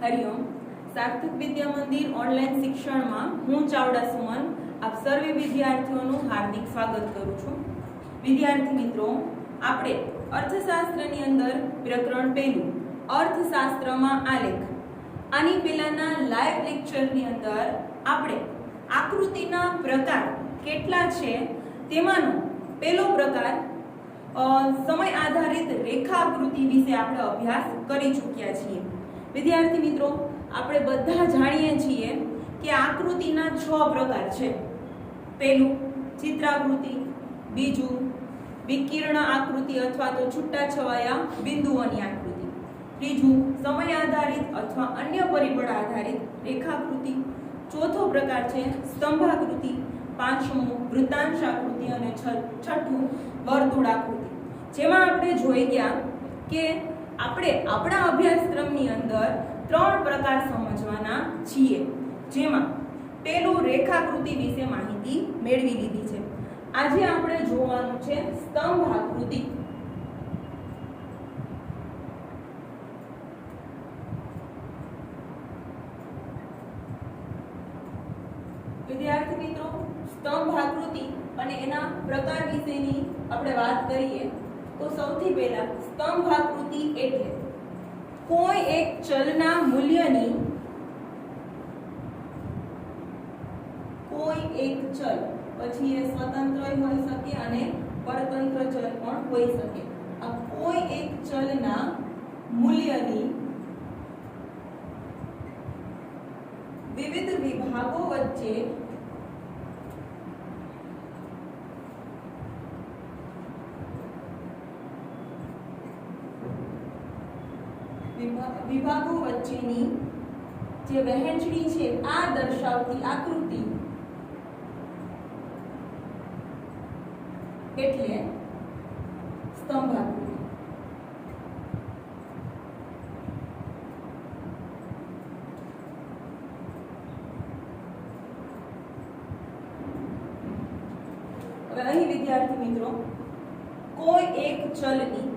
हरिओम। सार्थक विद्या मंदिर ऑनलाइन शिक्षण में हूँ चावड़ा सुमन आप सर्वे विद्यार्थीओનું हार्दिक स्वागत करूँ छूं। विद्यार्थी मित्रों, आपणे अर्थशास्त्रनी अंदर प्रकरण पहेलुं अर्थशास्त्रमां आलेख आनी पहेलाना लाइव लेक्चरनी अंदर आपणे आकृतिना प्रकार केटला छे तेमानो पहेलो प्रकार समय आधारित रेखाकृति विषे आपणे अभ्यास करी चूक्या छीए। विद्यार्थी मित्रों, આપણે બધા જાણીએ છીએ કે આકૃતિના 6 પ્રકાર છે। પહેલું ચિત્રાકૃતિ, બીજું વિકિરણ આકૃતિ અથવા તો છૂટાછવાયા બિંદુઓની આકૃતિ, ત્રીજું સમય આધારિત અથવા અન્ય પરિબળ આધારિત રેખાકૃતિ, ચોથો પ્રકાર છે સ્તંભાકૃતિ, પાંચમું વૃત્તાંશ આકૃતિ અને છઠ્ઠું વર્તુળાકૃતિ। જેમાં આપણે જોઈ ગયા કે આપણે આપણા અભ્યાસક્રમની અંદર 3 પ્રકાર સમજવાના છીએ, જેમાં પહેલું રેખાકૃતિ વિશે માહિતી મેળવી લીધી છે। આજે આપણે જોવાનું છે સ્તંભાકૃતિ। વિદ્યાર્થી મિત્રો, સ્તંભાકૃતિ અને એના પ્રકાર વિશેની આપણે વાત કરીએ તો સૌથી પહેલા સ્તંભાકૃતિ એટલે કોઈ એક ચલના મૂલ્યની કોઈ એક ચલ, પછી એ સ્વતંત્ર હોઈ શકે અને પરતંત્ર ચલ પણ હોઈ શકે। આ કોઈ એક ચલના મૂલ્યની વિવિધ વિભાગો વચ્ચે વિભાગો વચ્ચેની જે વહેંચણી છે આ દર્શાવતી આકૃતિ એટલે સ્તંભાકૃતિ। હવે અહીં વિદ્યાર્થી મિત્રો કોઈ એક ચલની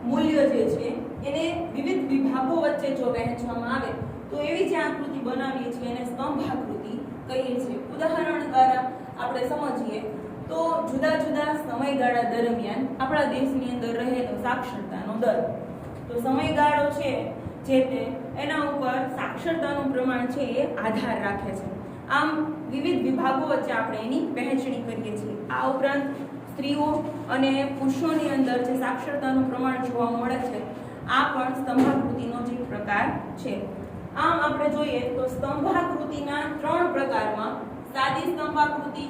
મૂલ્ય જે છે એને વિવિધ વિભાગો વચ્ચે જો વહેંચવામાં આવે તો એવી જે આકૃતિ બનાવીએ છીએ એને સ્તંભાકૃતિ કહીએ છીએ। ઉદાહરણ દ્વારા આપણે સમજીએ તો જુદા જુદા સમયગાળા દરમિયાન આપણા દેશની અંદર રહેલો સાક્ષરતાનો દર, તો સમયગાળો છે જે તે એના ઉપર સાક્ષરતાનું પ્રમાણ છે એ આધાર રાખે છે। આમ વિવિધ વિભાગો વચ્ચે આપણે એની વહેંચણી કરીએ છીએ। આ ઉપરાંત સ્ત્રીઓ અને પુરુષોની અંદર જે સાક્ષરતાનું પ્રમાણ જોવા મળે છે આ પણ સ્તંભાકૃતિનો જ એક પ્રકાર છે। આમ આપણે જોઈએ તો સ્તંભાકૃતિના 3 પ્રકારમાં સાદી સ્તંભાકૃતિ,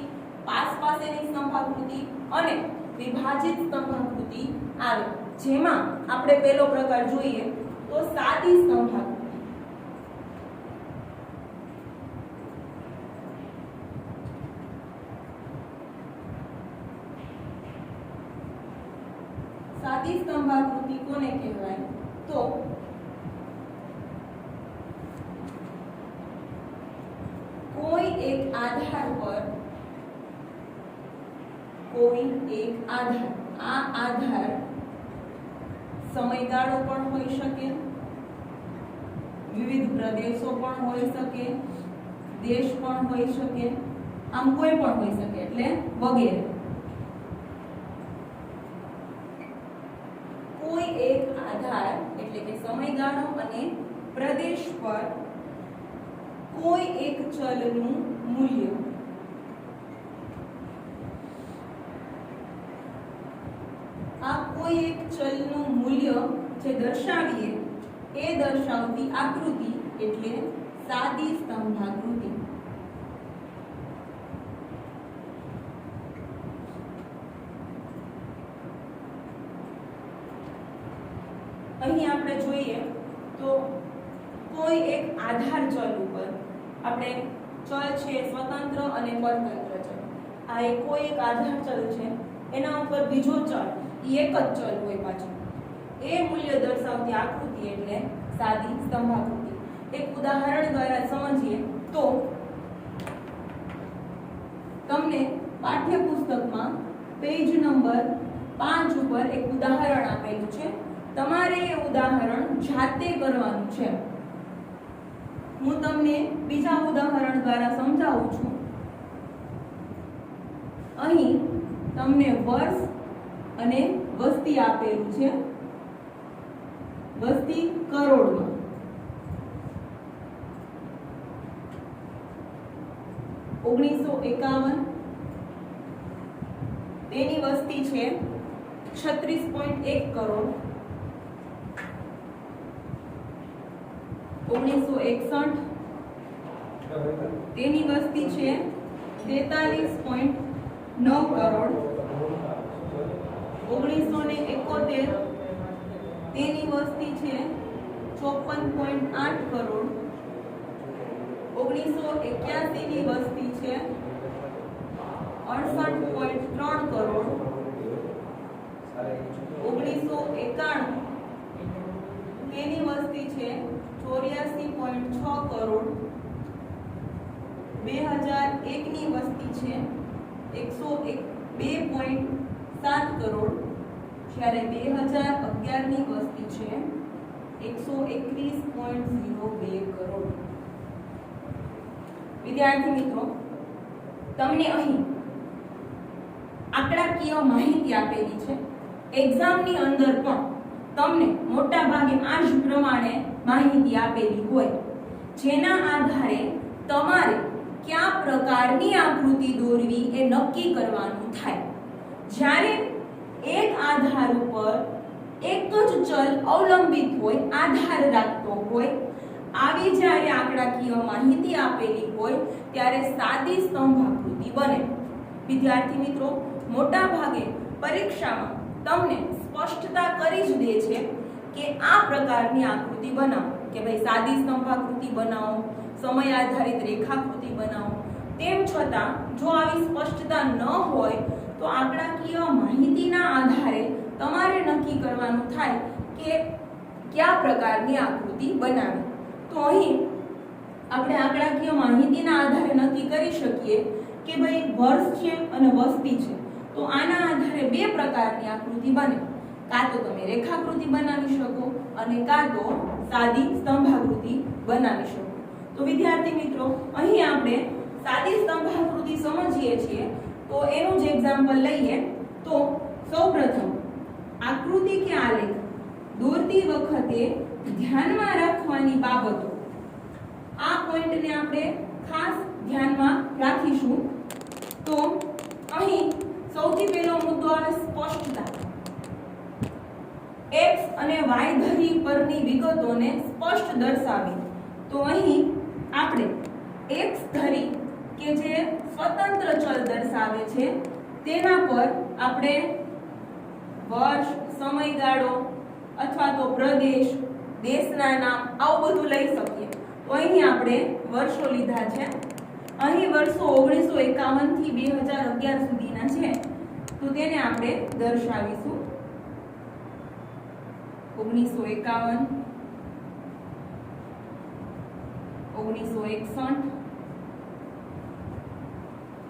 પાસ પાસેની સ્તંભાકૃતિ અને વિભાજિત સ્તંભાકૃતિ આવે। જેમાં આપણે પહેલો પ્રકાર જોઈએ તો સાદી સ્તંભાકૃતિ। सादी स्तंभाकृति कोने कहेवाय तो कोई एक आधार पर कोई एक आधार, आ आधार समयगाळो पण होई शके, विविध प्रदेशो पण होई शके, देश पण होई शके, आम कोई पण होई शके એટલે વગેરે। कोई एक आधार એટલે કે સમયગાળો અને પ્રદેશ પર કોઈ એક ચલનું મૂલ્ય આ કોઈ એક ચલનું મૂલ્ય જે દર્શાવીએ એ દર્શાવતી આકૃતિ એટલે સાદી સ્તંભાકૃતિ। અહીં આપણે જોઈએ તો કોઈ એક આધાર ચલ ઉપર આપણે ચલ છે સ્વતંત્ર અને પરતંત્ર ચલ, આ એક કોઈ એક આધાર ચલ છે એના ઉપર બીજો ચલ એ એક જ ચલ હોય પાછું એ મૂલ્ય દર્શાવતી આકૃતિ એટલે સાદી સ્તંભાકૃતિ। એક ઉદાહરણ દ્વારા સમજીએ તો તમને પાઠ્યપુસ્તકમાં પેજ નંબર 5 ઉપર એક ઉદાહરણ આપેલું છે। તમારે એ ઉદાહરણ જાતે કરવાનું છે। હું તમને બીજા ઉદાહરણ દ્વારા સમજાવું છું. અહીં તમને વર્ષ અને વસ્તી આપેલું છે. વસ્તી કરોડમાં. ઓગણીસો 51 તેની વસ્તી છે 36.1 કરોડ. 1961 તેની વસ્તી છે 43.9 કરોડ. 1971 તેની વસ્તી છે 54.8 કરોડ. 1981 ની વસ્તી છે 68.3 કરોડ. 1991 તેની વસ્તી છે 84.6 કરોડ. 2001 ની વસ્તી છે 102.7 કરોડ. જ્યારે 2011 ની વસ્તી છે 121.02 કરોડ. વિદ્યાર્થી મિત્રો, તમને અહીં આંકડાકીય માહિતી આપેલી છે. એક્ઝામની અંદર પણ તમને મોટા ભાગે આ જ પ્રમાણે માહિતી આપેલી હોય, જેના આધારે તમારે કયા પ્રકારની આકૃતિ દોરવી એ નક્કી કરવાનું થાય. જ્યારે એક આધાર ઉપર એક જ ચલ અવલંબિત હોય, આધાર રાખતો હોય, આવી જ્યારે આંકડાકીય માહિતી આપેલી હોય ત્યારે સાદી સ્તંભ આકૃતિ બને. વિદ્યાર્થી મિત્રો, મોટા ભાગે પરીક્ષામાં તમને સ્પષ્ટતા કરી જ દે છે કે આ પ્રકારની આકૃતિ બનાવો, કે ભાઈ સાદી સ્તંભ આકૃતિ બનાવો, સમય આધારિત રેખાકૃતિ બનાવો. તેમ છતાં જો આવી સ્પષ્ટતા ન હોય તો આંકડાકીય માહિતીના આધારે તમારે નક્કી કરવાનું થાય કે કયા પ્રકારની આકૃતિ બનાવી. તો અહીં આપણે આંકડાકીય માહિતીના આધારે નક્કી કરી શકીએ કે ભાઈ વર્ષ છે અને વસ્તી છે, તો આના આધારે બે પ્રકારની આકૃતિ બને. કાં તો તમે રેખાકૃતિ બનાવી શકો અને કાં તો સાદી સ્તંભાકૃતિ બનાવી શકો. તો વિદ્યાર્થી મિત્રો, અહીં આપણે સાદી સ્તંભાકૃતિ સમજીએ છીએ. તો એનું જ એક્ઝામ્પલ લઈએ. તો સૌપ્રથમ આકૃતિ કે આલેખ દોરતી વખતે ધ્યાનમાં રાખવાની બાબતો, આ પોઈન્ટને આપણે ખાસ ધ્યાનમાં રાખીશું. તો અહીં સૌથી પહેલો મુદ્દો આવે સ્પષ્ટતા. x અને y ધરી પરની વિગતોને સ્પષ્ટ દર્શાવી. તો અહીં આપણે x ધરી કે જે સ્વતંત્ર ચલ દર્શાવે છે તેના પર આપણે વર્ષ, સમયગાળો અથવા તો પ્રદેશ, દેશના નામ આવું બધું લઈ શકીએ. તો અહીં આપણે વર્ષો લીધા છે. અહીં વર્ષો 1951 થી 2011 સુધીના છે, તો તેને આપણે દર્શાવીશું. 1951, 1961,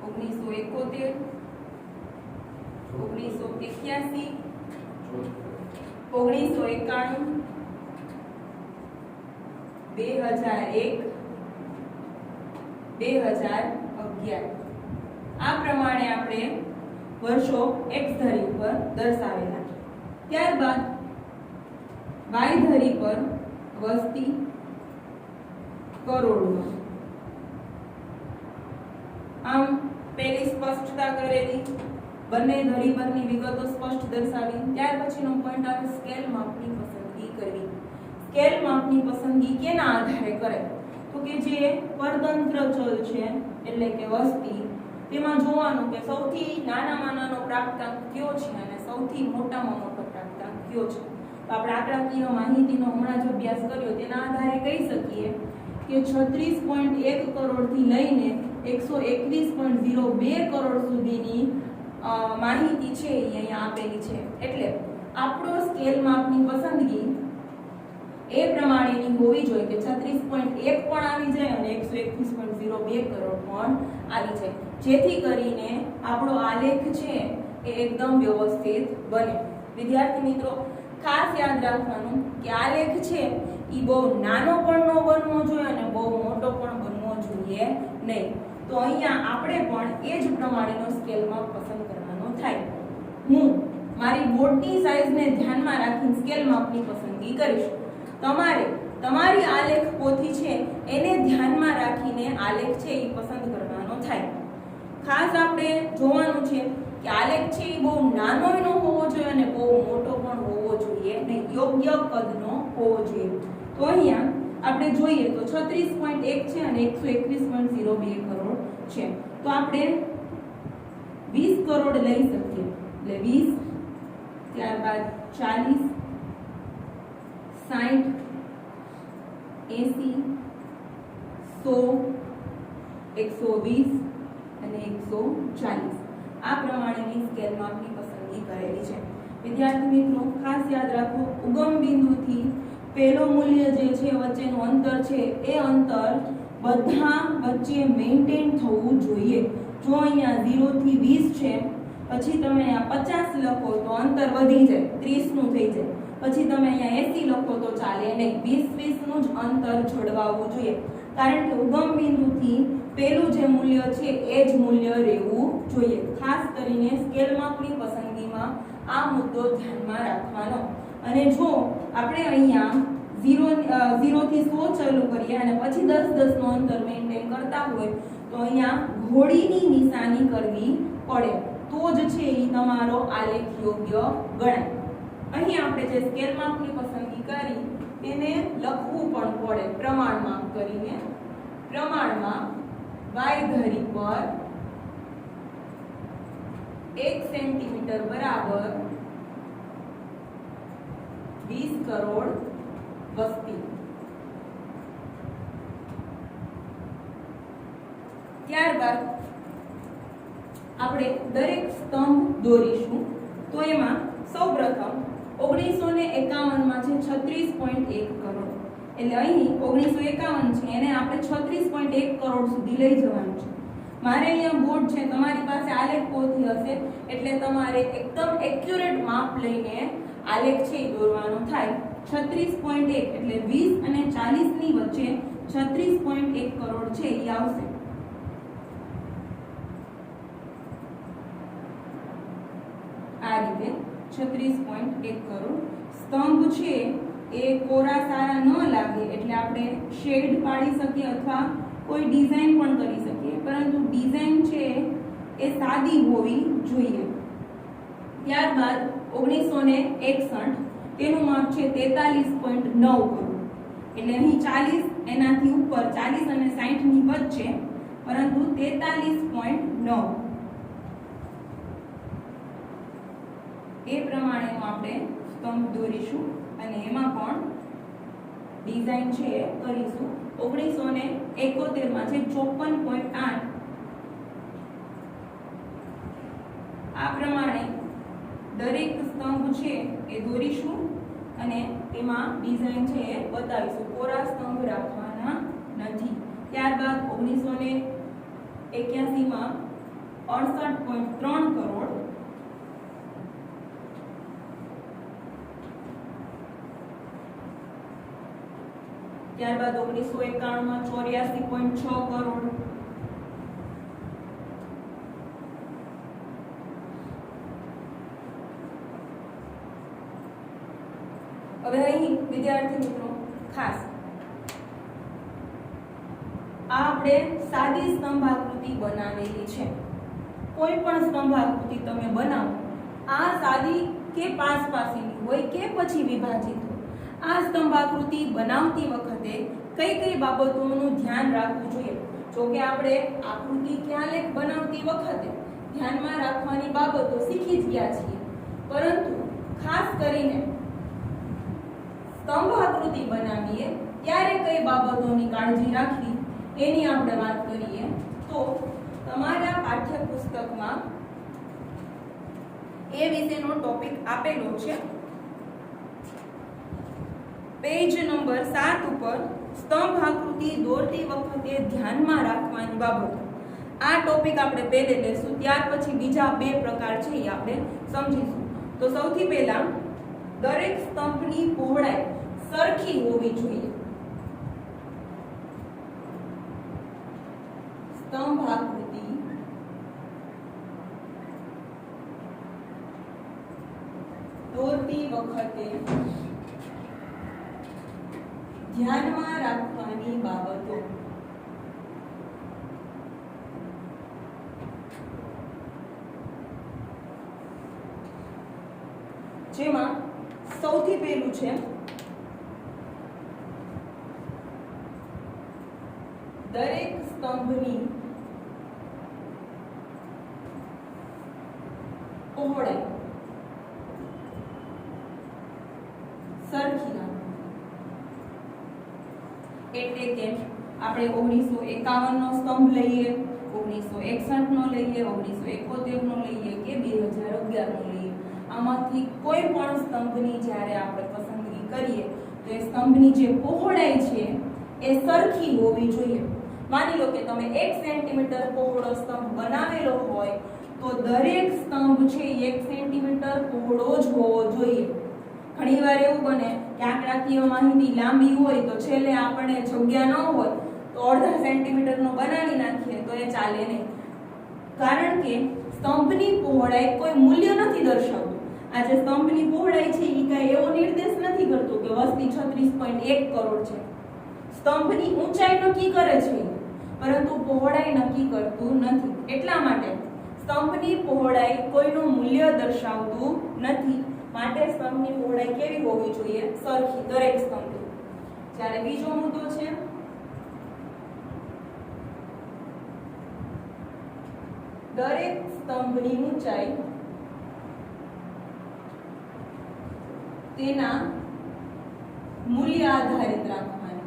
1971, 1981, 1991, 2001, 2011. આ પ્રમાણે આપણે વર્ષો x ધરી પર દર્શાવેલા. ત્યારબાદ y ધરી પર વસ્તી કરોડમાં. આમ પહેલી સ્પષ્ટતા કરેલી, બંને ધરી પરની વિગતો સ્પષ્ટ દર્શાવી. ત્યાર પછીનો પોઈન્ટ આવે સ્કેલ માપની પસંદગી કરવી. સ્કેલ માપની પસંદગી કેના આધારે કરે? તો કે જે પરતંત્ર ચલ છે એટલે કે વસ્તી, તેમાં જોવાનું કે સૌથી નાનામાં નાનો પ્રાપ્તાંક કયો છે અને સૌથી મોટામાં મોટો પ્રાપ્તાંક કયો છે. તો આપણે આંકડાકીય માહિતીનો હમણાં જ અભ્યાસ કર્યો, તેના આધારે કહી શકીએ કે 36.1 કરોડથી લઈને 121.02 કરોડ સુધીની માહિતી છે એ અહીંયા આપેલી છે. એટલે આપણો સ્કેલ માપની પસંદગી એ પ્રમાણેની હોવી જોઈએ કે 36.1 પણ આવી જાય અને 121.02 કરોડ પણ આવી જાય, જેથી કરીને આપણો આલેખ છે એ એકદમ વ્યવસ્થિત બને. વિદ્યાર્થી મિત્રો, ખાસ યાદ રાખવાનું કે આલેખ છે એ બહુ નાનો પણ ન બનવો જોઈએ અને બહુ મોટો પણ બનવો જોઈએ નહીં. તો અહીંયા આપણે પણ એ જ પ્રમાણેનો સ્કેલ માપ પસંદ કરવાનો થાય. હું મારી બોર્ડની સાઈઝને ધ્યાનમાં રાખીને સ્કેલ માપની પસંદગી કરીશ. તમારે તમારી આલેખ પોથી છે એને ધ્યાનમાં રાખીને આલેખ છે એ પસંદ કરવાનો થાય. ખાસ આપણે જોવાનું છે કે આલેખ છે એ બહુ નાનો ન હોવો જોઈએ અને બહુ મોટો પણ હોવો જોઈએ અને યોગ્ય કદનો હોવો જોઈએ. તો અહીંયા આપણે જોઈએ તો 36.1 છે અને 121.02 કરોડ છે. તો આપણે 20 કરોડ લઈ શકીએ. એટલે 20, ત્યારબાદ 40, 60, 80, 100, 120 અને 140 આ પ્રમાણેની સ્કેલ માપની પસંદગી કરેલી છે. વિદ્યાર્થી મિત્રો ખાસ યાદ રાખો, ઉગમ બિંદુથી પહેલો મૂલ્ય જે છે વચ્ચેનું અંતર છે એ અંતર બધા વચ્ચે મેન્ટેન થવું જોઈએ. જો અહીંયા 0 થી 20 છે, પછી તમે અહીંયા 50 લખો તો અંતર વધી જાય, 30 નું થઈ જાય. પછી તમે અહીંયા 80 લખો તો ચાલે નહીં, 20 નું જ અંતર જળવાવું જોઈએ. કારણ કે ઉગમ બિંદુથી પહેલું જે મૂલ્ય છે એ જ મૂલ્ય રહેવું જોઈએ. ખાસ કરીને સ્કેલ માપની પસંદગીમાં આ મુદ્દો ધ્યાનમાં રાખવાનો. અને જો આપણે અહીંયા 0 થી 100 ચાલુ કરીએ અને પછી 10 નું અંતર મેન્ટેન કરતા હોય તો અહીંયા ઘોડીની નિશાની કરવી પડે, તો જ છે એ તમારો આલેખ યોગ્ય ગણાય. અહીં આપણે જે સ્કેલ માપની પસંદગી કરી એને લખવું પણ પડે પ્રમાણ માપ કરીને. પ્રમાણમાં y ધરી પર 1 સેન્ટીમીટર બરાબર 20 કરોડ વસ્તી. ત્યારબાદ આપણે દરેક સ્તંભ દોરીશું. તો એમાં સૌપ્રથમ 1951 માં છે 36.1 કરોડ. એટલે અહીં 1951 છે એને આપણે 36.1 કરોડ સુધી લઈ જવાનું છે. મારે અહીંયા બોર્ડ છે, તમારી પાસે આલેખ પોથી હશે એટલે તમારે એકદમ એક્યુરેટ માપ લઈને આલેખ છે દોરવાનો થાય. 36.1 એટલે 20 અને 40 ની વચ્ચે 36.1 કરોડ છે એ આવશે. આ રીતે 36.1 કરોડ. સ્તંભ છે એ કોરા સારા ન લાગે એટલે આપણે શેડ પાડી શકીએ અથવા કોઈ ડિઝાઇન પણ કરી શકીએ, પરંતુ ડિઝાઇન છે એ સાદી હોવી જોઈએ. ત્યારબાદ 1961 તેનું માપ છે 43.9 કરોડ. એટલે અહીં 40 એનાથી ઉપર, 40 અને 60 ની વચ્ચે, પરંતુ 43.9 એ પ્રમાણેનો આપણે સ્તંભ દોરીશું અને એમાં પણ ડિઝાઇન છે કરીશું. 1971 માં છે 54.8 આ પ્રમાણે દરેક સ્તંભ છે એ દોરીશું અને એમાં ડિઝાઇન છે એ બતાવીશું. કોરા સ્તંભ રાખવાના નથી. ત્યારબાદ 1981 માં 68.3 કરોડ. ત્યારબાદ 1991 માં 84.6 કરોડ. હવે અહીં વિદ્યાર્થી મિત્રો ખાસ આપણે સાદી સ્તંભાકૃતિ બનાવેલી છે. કોઈ પણ સ્તંભાકૃતિ તમે બનાવો, આ સાદી કે પાસની હોય કે પછી વિભાજિત હોય, આ સ્તંભાકૃતિ બનાવતી વખતે કઈ કઈ બાબતોનું ધ્યાન રાખવું જોઈએ? જો કે આપણે આકૃતિ કે આલેખ બનાવતી વખતે ધ્યાનમાં રાખવાની બાબતો શીખી જ ગયા છીએ, પરંતુ ખાસ કરીને સ્તંભ આકૃતિ બનાવીએ ત્યારે કઈ બાબતોની કાળજી રાખવી એની આપણે વાત કરીએ તો તમારા પાઠ્યપુસ્તકમાં એ વિશેનો ટોપિક આપેલો છે. પેજ નંબર 7 ઉપર સ્તંભ આકૃતિ દોરતી વખતે ધ્યાનમાં રાખવાની બાબતો. આ ટોપિક આપણે પહેલે લેશું, ત્યાર પછી બીજા બે પ્રકાર છે એ આપણે સમજીશું. તો સૌથી પહેલા દરેક સ્તંભની પહોળાઈ સરખી હોવી જોઈએ. વખતે ધ્યાનમાં રાખવાની બાબતો. જેમાં સૌથી પહેલું છે દરેક સ્તંભની પહોળાઈ સરખી રાખવી. એટલે કે આપણે 1951 નો સ્તંભ લઈએ, 1961 નો લઈએ, 1971 નો લઈએ કે 2011 નો લઈએ, આમાંથી કોઈ પણ સ્તંભની જ્યારે આપણે પસંદગી કરીએ તો એ સ્તંભની જે પહોળાઈ છે એ સરખી હોવી જોઈએ. માની લો કે તમે 1 સેન્ટીમીટર પહોળો સ્તંભ બનાવેલો હોય તો દરેક સ્તંભ છે 1 સેન્ટીમીટર પહોળો જ હોવો જોઈએ. ઘણીવાર એવું બને કે આંકડાકીય માહિતી લાંબી હોય તો છેલ્લે આપણે જગ્યા ન હોય તો અડધા સેન્ટીમીટરનો બનાવી નાખીએ તો એ ચાલે નહીં. કારણ કે સ્તંભની પહોળાઈ કોઈ મૂલ્ય નથી દર્શાવતું. આ જે સ્તંભની પહોળાઈ છે એ કાંઈ એવો નિર્દેશ નથી કરતું કે વસ્તી 36.1 કરોડ છે. સ્તંભની ઊંચાઈ નક્કી કરે છે પરંતુ પહોળાઈ નક્કી કરતું નથી. એટલા માટે સ્તંભની પહોળાઈ કોઈનું મૂલ્ય દર્શાવતું નથી. માટે સ્તંભની પહોળાઈ કેવી હોવી જોઈએ? સરખી દરેક સ્તંભની. જ્યારે બીજો મુદ્દો છે દરેક સ્તંભની ઊંચાઈ તેના મૂલ્ય આધારિત રાખવાની.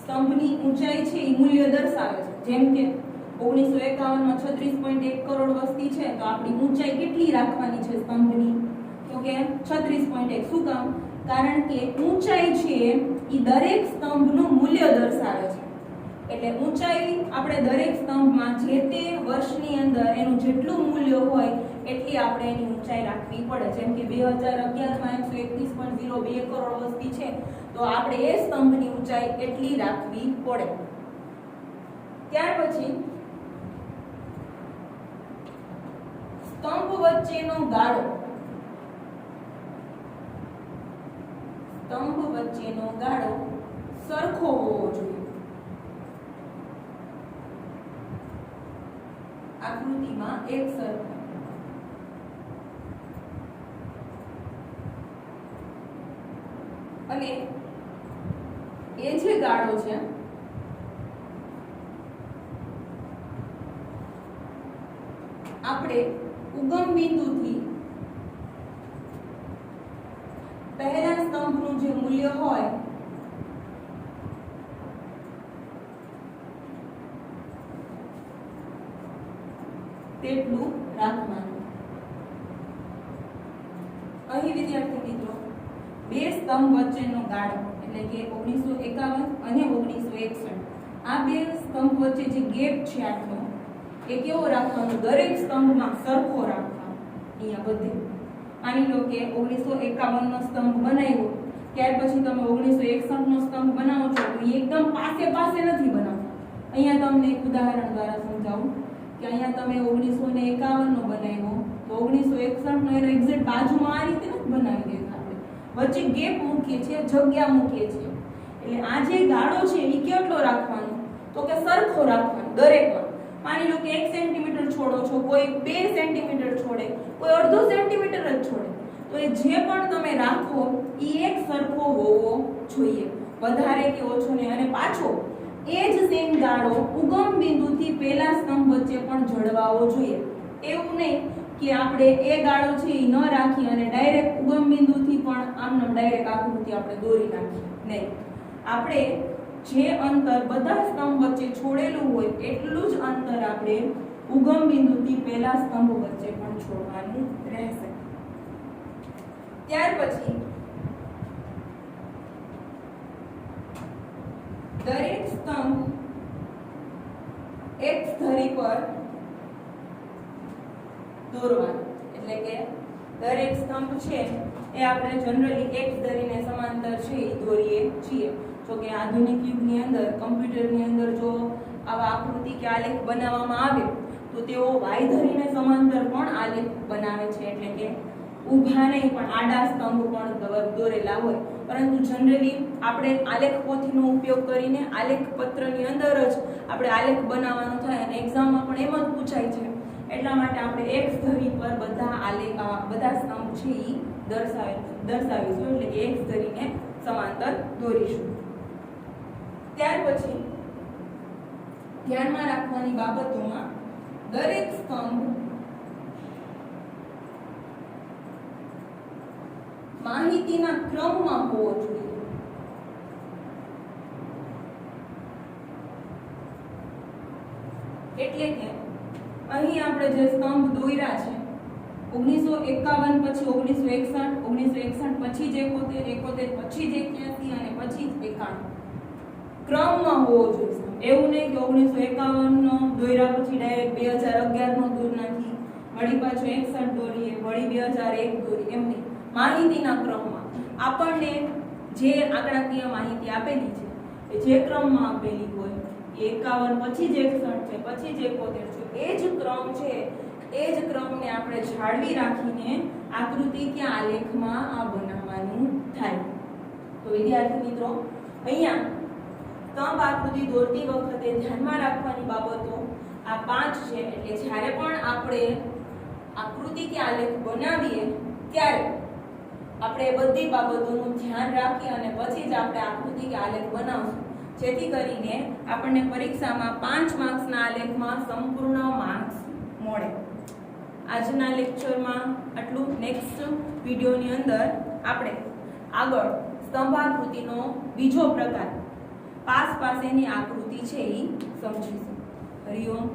સ્તંભની ઊંચાઈ છે એ મૂલ્ય દર્શાવે છે. જેમ કે 1951 માં 36.1 કરોડ વસ્તી છે તો આપણી ઊંચાઈ કેટલી રાખવાની છે સ્તંભની? તો કે 36.1. શું કામ? કારણ કે ઊંચાઈ છે એ દરેક સ્તંભનું મૂલ્ય દર્શાવે છે. એટલે ઊંચાઈ આપણે દરેક સ્તંભમાં જે તે વર્ષની અંદર એનું જેટલું મૂલ્ય હોય એટલી આપણે એની ઊંચાઈ રાખવી પડે. જેમ કે 2011 માં 131.02 કરોડ વસ્તી છે તો આપણે એ સ્તંભની ઊંચાઈ એટલી રાખવી પડે. ત્યાર પછી સ્તંભ વચ્ચેનો ગાળો. સ્તંભ વચ્ચેનો ગાળો સરખો હોવો જોઈએ. આકૃતિમાં એક સરખો. અને એ જે ગાળો છે આપણે ઉગમ બિંદુથી પહેલા સ્તંભનું જે મૂલ્ય હોય તેટલું રાખવાનું. અહીં વિદ્યાર્થી મિત્રો બે સ્તંભ વચ્ચેનો ગાળો એટલે કે 1951 અને 1961 આ બે સ્તંભ વચ્ચે જે ગેપ છે આટલો એ કેવો રાખવાનો? દરેક સ્તંભમાં સરખો રાખવાનો. અહીંયા બધે માની લો કે 1951 નો સ્તંભ બનાવ્યો, ત્યાર પછી તમે 1961 નો સ્તંભ બનાવો છો તો એ એકદમ પાસે પાસે નથી બનાવતા. અહીંયા તમને એક ઉદાહરણ દ્વારા સમજાવું કે અહીંયા તમે 1951 નો બનાવ્યો તો 1961 નો એનો એક્ઝેક્ટ બાજુમાં આ રીતે નથી બનાવી દેતા. આપણે વચ્ચે ગેપ મૂકીએ છીએ, જગ્યા મૂકીએ છીએ. એટલે આ જે ગાળો છે એ કેટલો રાખવાનો? તો કે સરખો રાખવાનો દરેકમાં. માની લો કે 1 સેન્ટીમીટર છોડો છો, કોઈ 2 સેન્ટીમીટર છોડે, કોઈ અડધો સેન્ટીમીટર જ છોડે, તો એ જે પણ તમે રાખો એ એક સરખો હોવો જોઈએ, વધારે કે ઓછો નહીં. અને પાછો એ જ સેમ ગાળો ઉગમ બિંદુથી પહેલા સ્તંભ વચ્ચે પણ જળવાવો જોઈએ. એવું નહીં કે આપણે એ ગાળો છે એ ન રાખી અને ડાયરેક્ટ ઉગમ બિંદુથી પણ આમ ડાયરેક્ટ આકૃતિ આપણે દોરી નાખીએ નહીં. આપણે જે અંતર બધા સ્તંભ વચ્ચે છોડેલું હોય એટલું જ અંતર આપણે ઉગમ બિંદુથી પહેલા સ્તંભ વચ્ચે પણ છોડવાનું રહેશે. ત્યાર પછી દરેક સ્તંભ એક ધરી પર દોરવાનું. એટલે કે દરેક સ્તંભ છે એ આપણે જનરલી એક ધરીને સમાંતર છે એ દોરીએ છીએ. જો કે આધુનિક યુગની અંદર કમ્પ્યુટરની અંદર જો આવા આકૃતિ કે આલેખ બનાવવામાં આવે તો તેઓ વાય ધરીને સમાંતર પણ આલેખ બનાવે છે, એટલે કે ઊભા નહીં પણ આડા સ્તંભ પણ દોરેલા હોય. પરંતુ જનરલી આપણે આલેખ પોથીનો ઉપયોગ કરીને આલેખ પત્રની અંદર જ આપણે આલેખ બનાવવાનો થાય અને એક્ઝામમાં પણ એમ જ પૂછાય છે. એટલા માટે આપણે એક્સ ધરી પર બધા સ્તંભ છે એ દર્શાવીશું, એટલે કે એક્સ ધરીને સમાંતર દોરીશું. ત્યાર પછી ધ્યાનમાં રાખવાની બાબતોમાં દરેક સ્તંભ માહિતીના ક્રમમાં હોવો જોઈએ. એટલે કે અહીં આપણે જે સ્તંભ દોર્યા છે 1951 પછી 1961, 1961 પછી જ 71, 71 પછી જ 81 અને પછી જ 91 ક્રમમાં હોવો જોઈએ. એવું નહીં કે 1951 નો દોર્યા પછી ડાયરેક્ટ 2011 નો દોર નાખી, વળી પાછું 61 દોરીએ, વળી 2001 દોરી, એમ નહીં. માહિતીના ક્રમમાં આપણને જે આંકડાકીય માહિતી આપેલી છે એ જે ક્રમમાં આપેલી હોય, 51 પછી જ 61 છે, પછી જ 71 છે, એ જ ક્રમ છે, એ જ ક્રમને આપણે જાળવી રાખીને આકૃતિ કે આલેખમાં આ બનાવવાનું થાય. તો વિદ્યાર્થી મિત્રો, અહીંયા સ્તંભ આકૃતિ દોરતી વખતે ધ્યાનમાં રાખવાની બાબતો આ 5 છે. એટલે જ્યારે પણ આપણે આકૃતિ કે આલેખ બનાવીએ ત્યારે આપણે બધી બાબતોનું ધ્યાન રાખી અને પછી જ આપણે આકૃતિ કે આલેખ બનાવશું, જેથી કરીને આપણને પરીક્ષામાં 5 માર્ક્સના આલેખમાં સંપૂર્ણ માર્ક્સ મળે. આજના લેક્ચરમાં આટલું. નેક્સ્ટ વિડિયોની અંદર આપણે આગળ સ્તંભાકૃતિનો બીજો પ્રકાર પાસ પાસેની આકૃતિ છે એ સમજીશું. હરિઓમ.